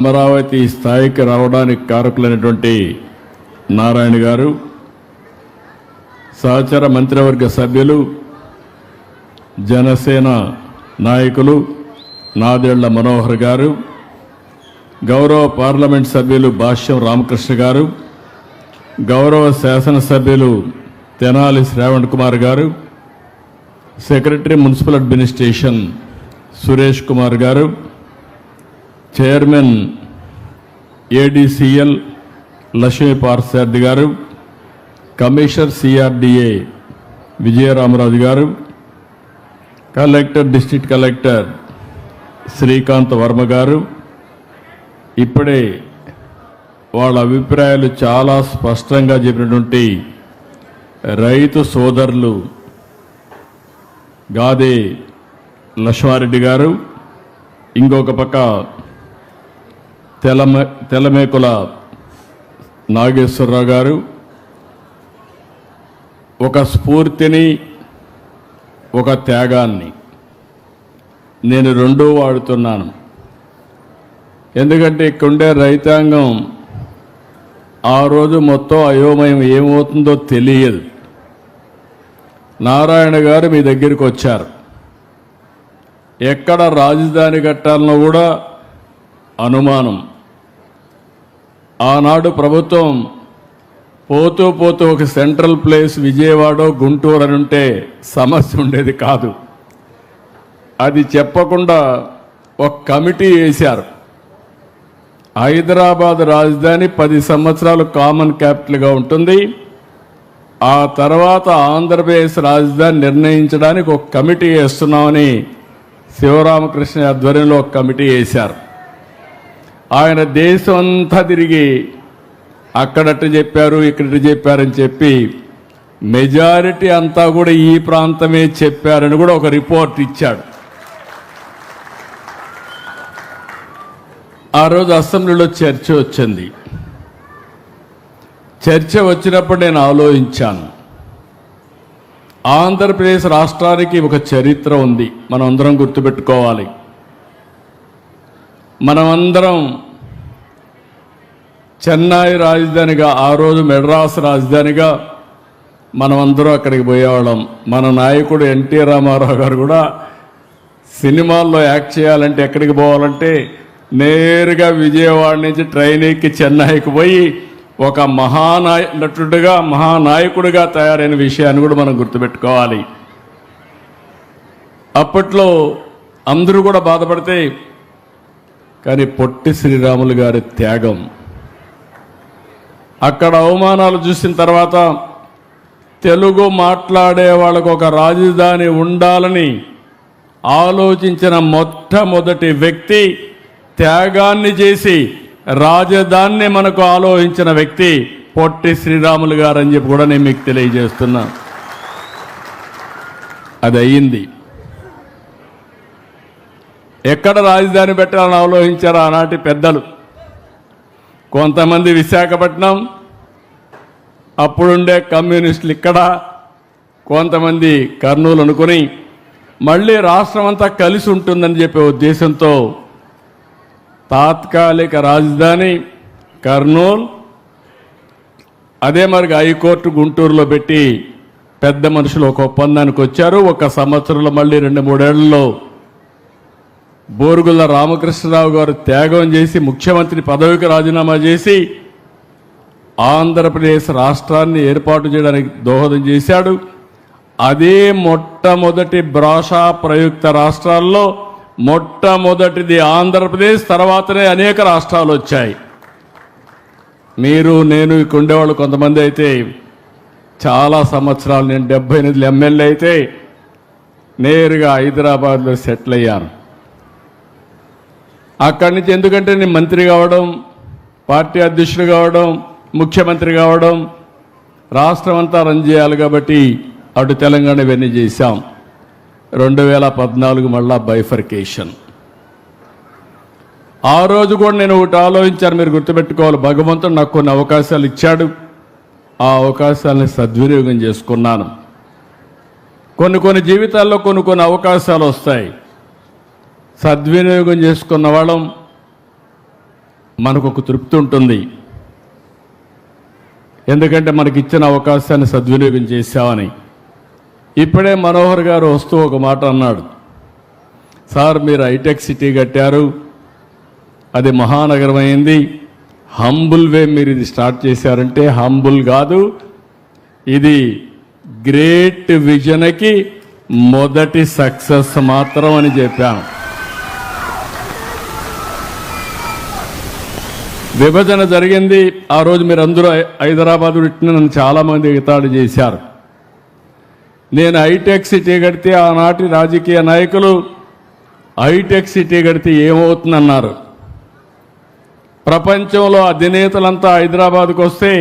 అమరావతి స్థాయికి రావడానికి కారకులైనటువంటి నారాయణ గారు, సహచర మంత్రివర్గ సభ్యులు, జనసేన నాయకులు నాదెళ్ల మనోహర్ గారు, గౌరవ పార్లమెంట్ సభ్యులు భాష్యం రామకృష్ణ గారు, గౌరవ శాసనసభ్యులు తెనాలి శ్రావణ్ కుమార్ గారు, secretary municipal administration Suresh Kumar గారు, చైర్మన్ ఏడీసీఎల్ లక్ష్మీ పార్సారథి గారు, కమిషనర్ సిఆర్డీఏ విజయరామరాజు గారు, collector district collector Srikanth Varma గారు, ఇప్పుడే వాళ్ళ అభిప్రాయాలు చాలా స్పష్టంగా చెప్పినటువంటి రైతు సోదరులు గాదే లక్ష్మారెడ్డి గారు, ఇంకొక పక్క తెలమేకుల నాగేశ్వరరావు గారు, ఒక స్ఫూర్తిని ఒక త్యాగాన్ని నేను రెండూ వాడుతున్నాను. ఎందుకంటే ఇక్కడుండే రైతాంగం ఆ రోజు మొత్తం అయోమయం ఏమవుతుందో తెలియదు. నారాయణ గారు మీ దగ్గరికి వచ్చారు. ఎక్కడ రాజధాని కట్టాలనో కూడా అనుమానం. ఆనాడు ప్రభుత్వం పోతూ పోతూ ఒక సెంట్రల్ ప్లేస్ విజయవాడ గుంటూరు అని ఉంటే సమస్య ఉండేది కాదు. అది చెప్పకుండా ఒక కమిటీ వేశారు. హైదరాబాద్ రాజధాని 10 సంవత్సరాలు కామన్ క్యాపిటల్గా ఉంటుంది. ఆ తర్వాత ఆంధ్రప్రదేశ్ రాజధాని నిర్ణయించడానికి ఒక కమిటీ వేస్తున్నామని శివరామకృష్ణ ఆధ్వర్యంలో ఒక కమిటీ వేశారు. ఆయన దేశం అంతా తిరిగి అక్కడట్టు చెప్పారు, ఇక్కడట్టు చెప్పారని చెప్పి మెజారిటీ అంతా కూడా ఈ ప్రాంతమే చెప్పారని కూడా ఒక రిపోర్ట్ ఇచ్చాడు. ఆ రోజు అసెంబ్లీలో చర్చ వచ్చింది. చర్చ వచ్చినప్పుడు నేను ఆలోచించాను, ఆంధ్రప్రదేశ్ రాష్ట్రానికి ఒక చరిత్ర ఉంది, మనం అందరం గుర్తుపెట్టుకోవాలి. మనమందరం చెన్నై రాజధానిగా, ఆ రోజు మెడ్రాస్ రాజధానిగా మనమందరం అక్కడికి పోయేవాళ్ళం. మన నాయకుడు ఎన్టీ రామారావు గారు కూడా సినిమాల్లో యాక్ట్ చేయాలంటే ఎక్కడికి పోవాలంటే నేరుగా విజయవాడ నుంచి ట్రైన్ ఎక్కి చెన్నైకి పోయి ఒక నటుడుగా మహానాయకుడిగా తయారైన విషయాన్ని కూడా మనం గుర్తుపెట్టుకోవాలి. అప్పట్లో అందరూ కూడా బాధపడితే, కానీ పొట్టి శ్రీరాములు గారి త్యాగం, అక్కడ అవమానాలు చూసిన తర్వాత తెలుగు మాట్లాడే వాళ్ళకు ఒక రాజధాని ఉండాలని ఆలోచించిన మొట్టమొదటి వ్యక్తి, త్యాగాన్ని చేసి రాజధానిని మనకు ఆలోచించిన వ్యక్తి పొట్టి శ్రీరాములు గారు అని చెప్పి కూడా నేను మీకు తెలియజేస్తున్నా. అది అయ్యింది. ఎక్కడ రాజధాని పెట్టాలని ఆలోచించారు ఆనాటి పెద్దలు. కొంతమంది విశాఖపట్నం, అప్పుడుండే కమ్యూనిస్టులు ఇక్కడ, కొంతమంది కర్నూలు అనుకుని మళ్ళీ రాష్ట్రం అంతా కలిసి ఉంటుందని చెప్పే ఉద్దేశంతో తాత్కాలిక రాజధాని కర్నూలు, అదే మరి హైకోర్టు గుంటూరులో పెట్టి పెద్ద మనుషులు ఒక ఒప్పందానికి వచ్చారు. 1 సంవత్సరంలో మళ్ళీ 2-3 ఏళ్లలో బోరుగుల రామకృష్ణరావు గారు త్యాగం చేసి ముఖ్యమంత్రి పదవికి రాజీనామా చేసి ఆంధ్రప్రదేశ్ రాష్ట్రాన్ని ఏర్పాటు చేయడానికి దోహదం చేశాడు. అదే మొట్టమొదటి భాషా ప్రయుక్త రాష్ట్రాల్లో మొట్టమొదటిది ఆంధ్రప్రదేశ్, తర్వాతనే అనేక రాష్ట్రాలు వచ్చాయి. మీరు నేను ఇక్కడ ఉండేవాళ్ళు కొంతమంది అయితే చాలా సంవత్సరాలు, నేను 78 ఎమ్మెల్యే అయితే నేరుగా హైదరాబాద్లో సెటిల్ అయ్యాను. అక్కడి నుంచి ఎందుకంటే నేను మంత్రి కావడం, పార్టీ అధ్యక్షుడు కావడం, ముఖ్యమంత్రి కావడం, రాష్ట్రం అంతా రన్ చేయాలి కాబట్టి అటు తెలంగాణ ఇవన్నీ చేశాం. 2014 మళ్ళా బైఫర్కేషన్. ఆ రోజు కూడా నేను ఒకటి ఆలోచించాను, మీరు గుర్తుపెట్టుకోవాలి. భగవంతుడు నాకు కొన్ని అవకాశాలు ఇచ్చాడు, ఆ అవకాశాలని సద్వినియోగం చేసుకున్నాను. కొన్ని జీవితాల్లో కొన్ని అవకాశాలు వస్తాయి. సద్వినియోగం చేసుకున్న వాళ్ళం మనకు ఒక తృప్తి ఉంటుంది. ఎందుకంటే మనకి ఇచ్చిన అవకాశాన్ని సద్వినియోగం చేశామని. ఇప్పుడే మనోహర్ గారు వస్తూ ఒక మాట అన్నాడు, సార్ మీరు హైటెక్ సిటీ కట్టారు, అది మహానగరం అయింది, హంబుల్ వే మీరు ఇది స్టార్ట్ చేశారంటే హంబుల్ కాదు, ఇది గ్రేట్ విజన్కి మొదటి సక్సెస్ మాత్రం అని చెప్పాను. విభజన జరిగింది ఆ రోజు, మీరు అందరూ హైదరాబాద్ పెట్టిన నన్ను చాలామంది ఎగతాళి చేశారు. నేను హైటెక్ సిటీ కడితే ఆనాటి రాజకీయ నాయకులు హైటెక్ సిటీ కడితే ఏమవుతుందన్నారు. ప్రపంచంలో అధినేతలంతా హైదరాబాద్కు వస్తే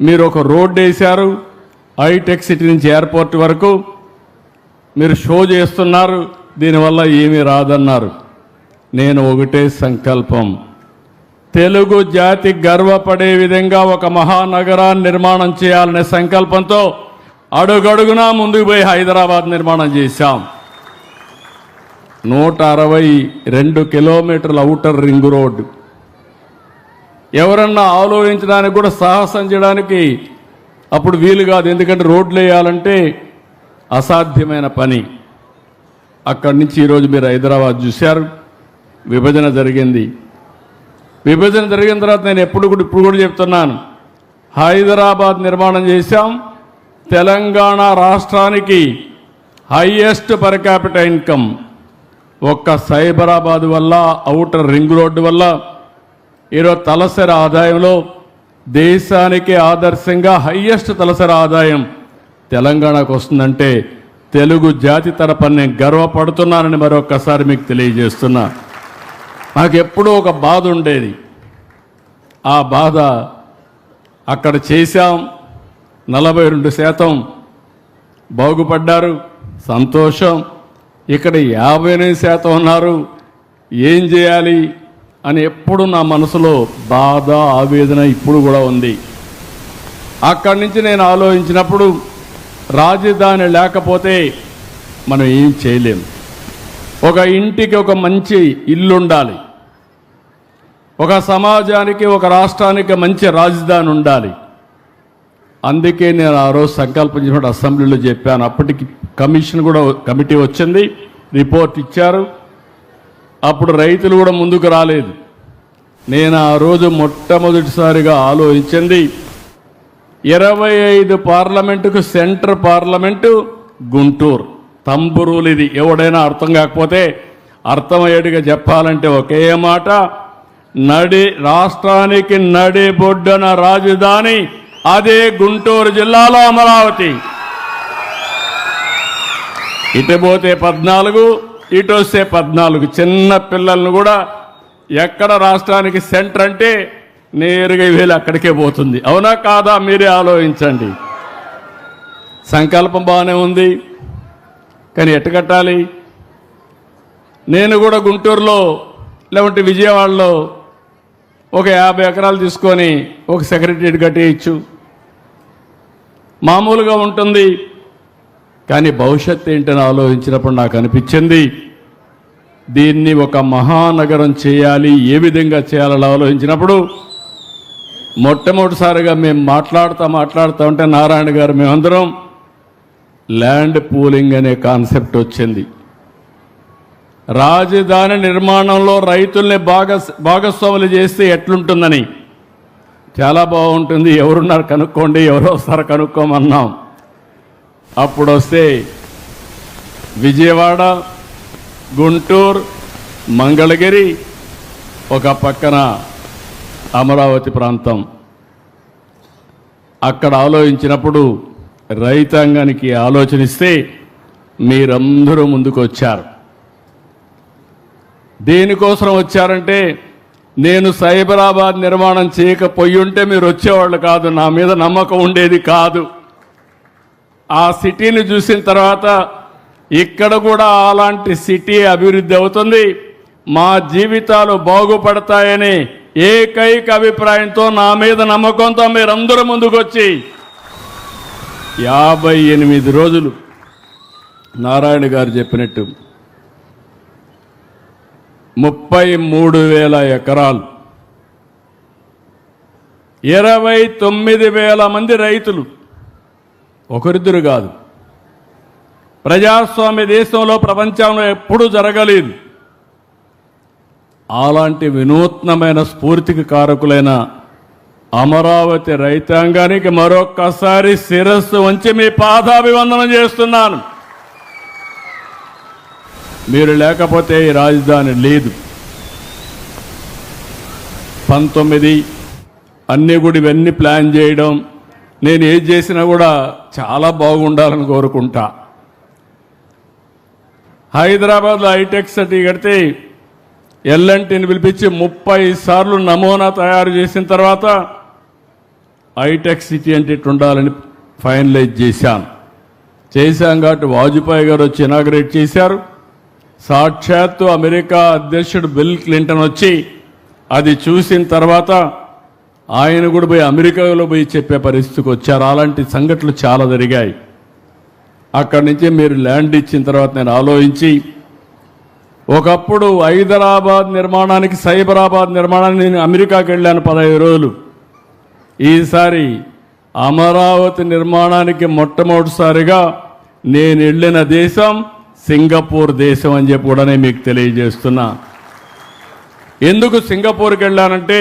మీరు ఒక రోడ్డు వేశారు, హైటెక్ సిటీ నుంచి ఎయిర్పోర్ట్ వరకు మీరు షో చేస్తున్నారు, దీనివల్ల ఏమీ రాదన్నారు. నేను ఒకటే సంకల్పం, తెలుగు జాతి గర్వపడే విధంగా ఒక మహానగరాన్ని నిర్మాణం చేయాలనే సంకల్పంతో అడుగడుగునా ముందుకు పోయి హైదరాబాద్ నిర్మాణం చేశాం. 162 కిలోమీటర్ల ఔటర్ రింగ్ రోడ్డు. ఎవరన్నా ఆలోచించడానికి కూడా సాహసం చేయడానికి అప్పుడు వీలు కాదు, ఎందుకంటే రోడ్లు వేయాలంటే అసాధ్యమైన పని. అక్కడి నుంచి ఈరోజు మీరు హైదరాబాద్ చూశారు. విభజన జరిగింది. విభజన జరిగిన తర్వాత నేను ఇప్పుడు కూడా చెప్తున్నాను, హైదరాబాద్ నిర్మాణం చేశాం. తెలంగాణ రాష్ట్రానికి హైయెస్ట్ పర్ క్యాపిటల్ ఇన్కమ్ ఒక్క సైబరాబాద్ వల్ల, ఔటర్ రింగ్ రోడ్డు వల్ల ఈరోజు తలసరి ఆదాయంలో దేశానికి ఆదర్శంగా హైయెస్ట్ తలసరి ఆదాయం తెలంగాణకు వస్తుందంటే తెలుగు జాతి తరపున నేను గర్వపడుతున్నానని మరొక్కసారి మీకు తెలియజేస్తున్నా. నాకు ఎప్పుడూ ఒక బాధ ఉండేది, ఆ బాధ అక్కడ చేశాం. 42% బాగుపడ్డారు, సంతోషం. ఇక్కడ 58% ఉన్నారు, ఏం చేయాలి అని ఎప్పుడు నా మనసులో బాధ, ఆవేదన ఇప్పుడు కూడా ఉంది. అక్కడి నుంచి నేను ఆలోచించినప్పుడు రాజధాని లేకపోతే మనం ఏం చేయలేము. ఒక ఇంటికి ఒక మంచి ఇల్లు ఉండాలి, ఒక సమాజానికి, ఒక రాష్ట్రానికి మంచి రాజధాని ఉండాలి. అందుకే నేను ఆ రోజు సంకల్పించినప్పుడు అసెంబ్లీలో చెప్పాను. అప్పటికి కమిటీ వచ్చింది, రిపోర్ట్ ఇచ్చారు. అప్పుడు రైతులు కూడా ముందుకు రాలేదు. నేను ఆ రోజు మొట్టమొదటిసారిగా ఆలోచించింది, 25 పార్లమెంటుకు సెంటర్ పార్లమెంటు గుంటూరు. తంబురూలు ఇది. ఎవడైనా అర్థం కాకపోతే అర్థమయ్యేట్టుగా చెప్పాలంటే ఒకే మాట, రాష్ట్రానికి నడిబొడ్డున రాజధాని అదే గుంటూరు జిల్లాలో అమరావతి. ఇటు పోతే 14, ఇటు వస్తే 14. చిన్న పిల్లలను కూడా ఎక్కడ రాష్ట్రానికి సెంటర్ అంటే నేరుగా వీళ్ళు అక్కడికే పోతుంది. అవునా కాదా? మీరే ఆలోచించండి. సంకల్పం బాగానే ఉంది, కానీ ఎట్టు కట్టాలి? నేను కూడా గుంటూరులో లేకుంటే విజయవాడలో ఒక 50 ఎకరాలు తీసుకొని ఒక సెక్రటరియట్ కట్టేయచ్చు, మామూలుగా ఉంటుంది. కానీ భవిష్యత్తు ఏంటని ఆలోచించినప్పుడు నాకు అనిపించింది, దీన్ని ఒక మహానగరం చేయాలి. ఏ విధంగా చేయాలని ఆలోచించినప్పుడు మొట్టమొదటిసారిగా మేము మాట్లాడుతూ ఉంటే నారాయణ గారు మేమందరం ల్యాండ్ పూలింగ్ అనే కాన్సెప్ట్ వచ్చింది. రాజధాని నిర్మాణంలో రైతుల్ని భాగస్వాములు చేస్తే ఎట్లుంటుందని. చాలా బాగుంటుంది, ఎవరున్నారు కనుక్కోండి, ఎవరో వస్తారు కనుక్కోమన్నాం. అప్పుడు వస్తే విజయవాడ, గుంటూరు, మంగళగిరి, ఒక పక్కన అమరావతి ప్రాంతం. అక్కడ ఆలోచించినప్పుడు రైతాంగానికి ఆలోచనిస్తే మీరందరూ ముందుకు వచ్చారు. దేనికోసం వచ్చారంటే, నేను సైబరాబాద్ నిర్మాణం చేయకపోయి ఉంటే మీరు వచ్చేవాళ్ళు కాదు, నా మీద నమ్మకం ఉండేది కాదు. ఆ సిటీని చూసిన తర్వాత ఇక్కడ కూడా అలాంటి సిటీ అభివృద్ధి అవుతుంది, మా జీవితాలు బాగుపడతాయని ఏకైక అభిప్రాయంతో, నా మీద నమ్మకంతో మీరందరూ ముందుకొచ్చి 58 రోజులు నారాయణ గారు చెప్పినట్టు 33,000 ఎకరాలు 29,000 మంది రైతులు, ఒకరిద్దరు కాదు. ప్రజాస్వామ్య దేశంలో ప్రపంచంలో ఎప్పుడూ జరగలేదు. అలాంటి వినూత్నమైన స్ఫూర్తికి కారకులైన అమరావతి రైతాంగానికి మరొక్కసారి శిరస్సు వంచి మీ పాదాభివందనం చేస్తున్నాను. మీరు లేకపోతే ఈ రాజధాని లేదు. 19 అన్నీ కూడా ఇవన్నీ ప్లాన్ చేయడం, నేను ఏది చేసినా కూడా చాలా బాగుండాలని కోరుకుంటా. హైదరాబాద్లో హైటెక్ సిటీ కడితే ఎల్ఎన్టీని పిలిపించి 30 సార్లు నమూనా తయారు చేసిన తర్వాత హైటెక్ సిటీ అంటే ఇట్లా ఉండాలని ఫైనలైజ్ చేశాం కాబట్టి వాజ్పేయి గారు వచ్చి ఇనాగ్రేట్ చేశారు. సాక్షాత్తు అమెరికా అధ్యక్షుడు బిల్ క్లింటన్ వచ్చి అది చూసిన తర్వాత ఆయన కూడా పోయి అమెరికాలో పోయి చెప్పే పరిస్థితికి వచ్చారు. అలాంటి సంఘటనలు చాలా జరిగాయి. అక్కడి నుంచి మీరు ల్యాండ్ ఇచ్చిన తర్వాత నేను ఆలోచించి, ఒకప్పుడు హైదరాబాద్ నిర్మాణానికి, సైబరాబాద్ నిర్మాణానికి నేను అమెరికాకి వెళ్ళాను 15 రోజులు. ఈసారి అమరావతి నిర్మాణానికి మొట్టమొదటిసారిగా నేను వెళ్ళిన దేశం సింగపూర్ దేశం అని చెప్పి కూడా నేను మీకు తెలియజేస్తున్నా. ఎందుకు సింగపూర్కి వెళ్ళానంటే